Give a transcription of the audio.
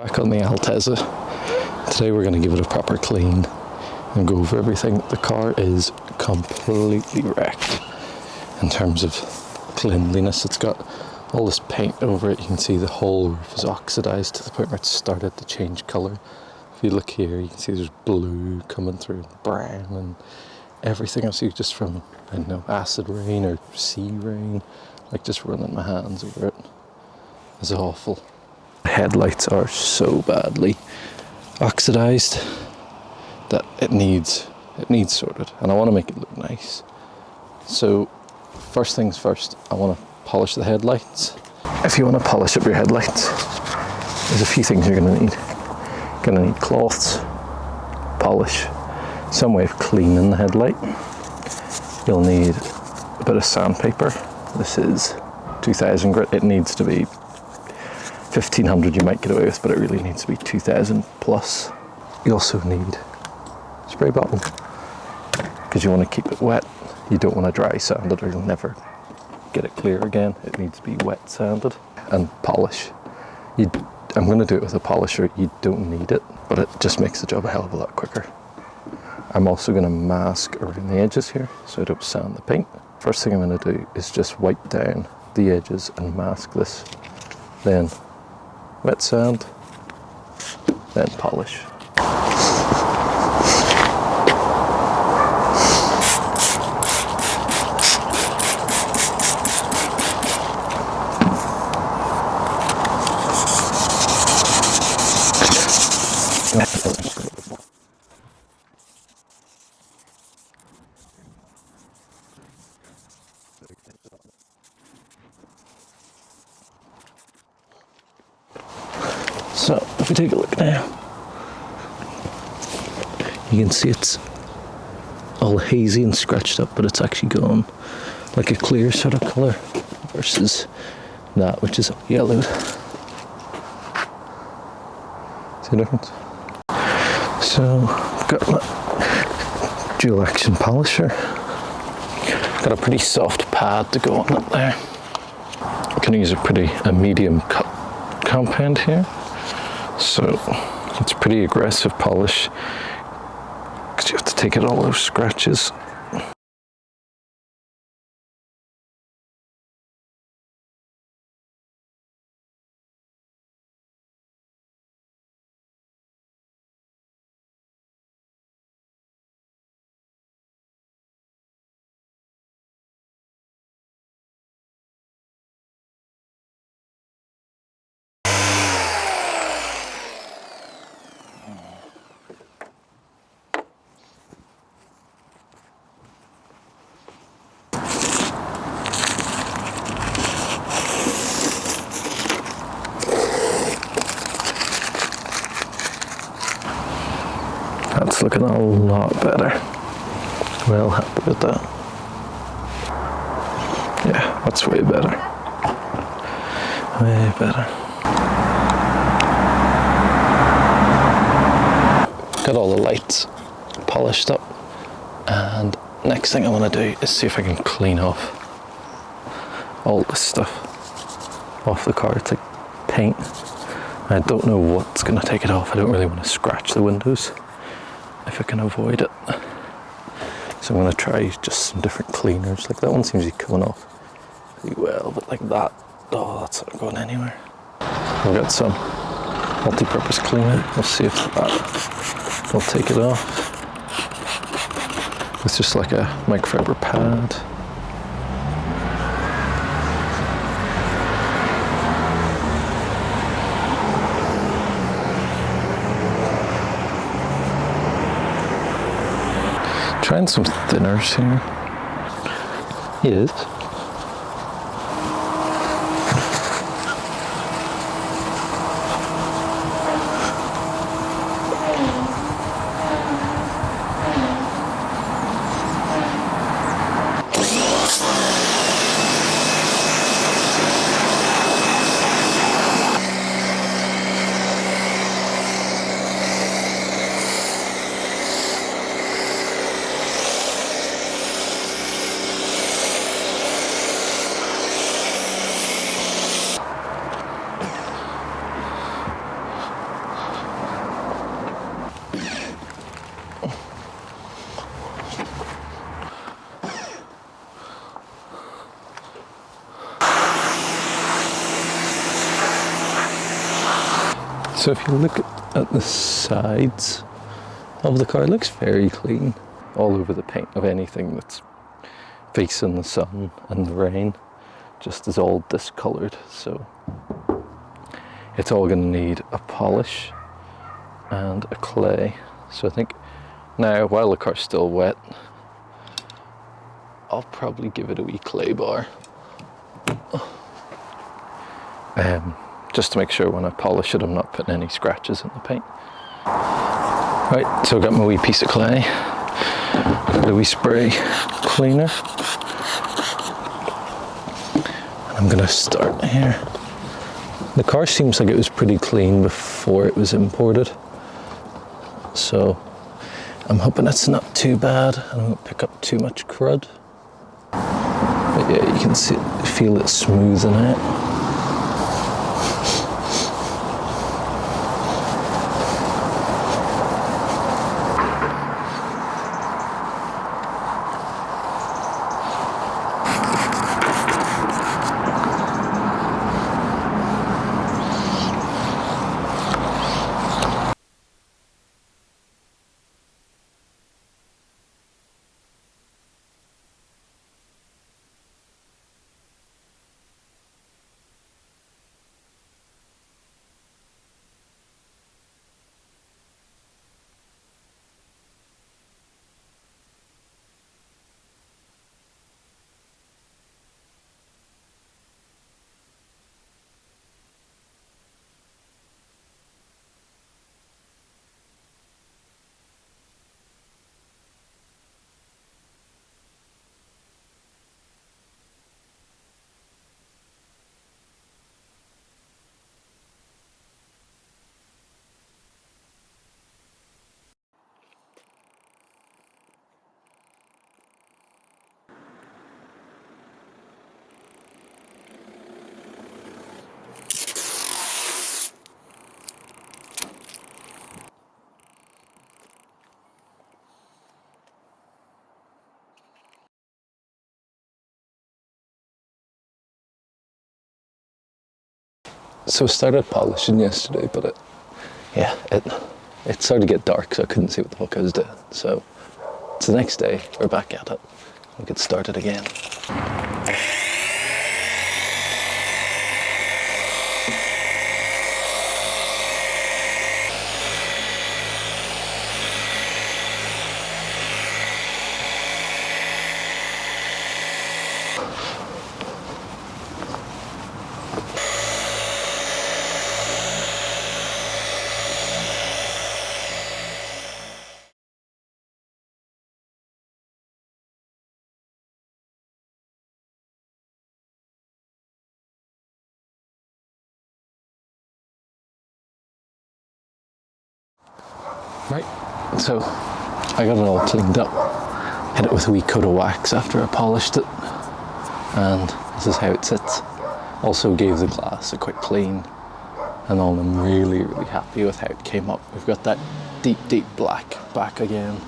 Back on the Altezza. Today we're going to give it a proper clean and go over everything. The car is completely wrecked in terms of cleanliness. It's got all this paint over it. You can see the whole roof is oxidized to the point where it's started to change colour. If you look here, you can see there's blue coming through, brown, and everything else. You just from, I don't know, acid rain or sea rain, like just running my hands over it. It's awful. The headlights are so badly oxidized that it needs sorted, and I want to make it look nice. So first things first, I want to polish the headlights. If you want to polish up your headlights, there's a few things you're going to need. You're going to need cloths, polish, some way of cleaning the headlight. You'll need a bit of sandpaper. This is 2000 grit. It needs to be 1500 you might get away with, but it really needs to be 2000 plus. You also need a spray bottle because you want to keep it wet. You don't want to dry sand it or you'll never get it clear again. It needs to be wet sanded. And polish. I'm going to do it with a polisher. You don't need it, but it just makes the job a hell of a lot quicker. I'm also going to mask around the edges here so I don't sand the paint. First thing I'm going to do is just wipe down the edges and mask this. Then wet sand, then polish. So if we take a look now, you can see it's all hazy and scratched up, but it's actually gone like a clear sort of colour versus that which is yellowed. See the difference? So I've got my dual action polisher. Got a pretty soft pad to go on it there. I'm going to use a medium cut compound here. So it's pretty aggressive polish because you have to take out all those scratches. That's looking a lot better. Well happy with that. Yeah, that's way better. Way better. Got all the lights polished up, and next thing I want to do is see if I can clean off all this stuff off the car. It's like paint. I don't know what's going to take it off. I don't really want to scratch the windows if I can avoid it. So I'm going to try just some different cleaners. Like that one seems to be coming off pretty well, but like that, oh, that's not going anywhere. I've got some multi-purpose cleaner. We'll see if that will take it off. It's just like a microfiber pad. Trying some thinners here. Yes. So if you look at the sides of the car, it looks very clean. All over the paint of anything that's facing the sun and the rain just is all discoloured. So it's all going to need a polish and a clay. So I think now, while the car's still wet, I'll probably give it a wee clay bar. Just to make sure when I polish it I'm not putting any scratches in the paint. Right, so I've got my wee piece of clay, got a wee spray cleaner, and I'm gonna start here. The car seems like it was pretty clean before it was imported, so I'm hoping it's not too bad. I don't pick up too much crud. But yeah, you can feel it smoothing out. So I started polishing yesterday, but it started to get dark, so I couldn't see what the fuck I was doing. So it's the next day, we're back at it. We'll get started again. Right, so I got it all cleaned up, hit it with a wee coat of wax after I polished it, and this is how it sits. Also gave the glass a quick clean, and all I'm really happy with how it came up. We've got that deep black back again.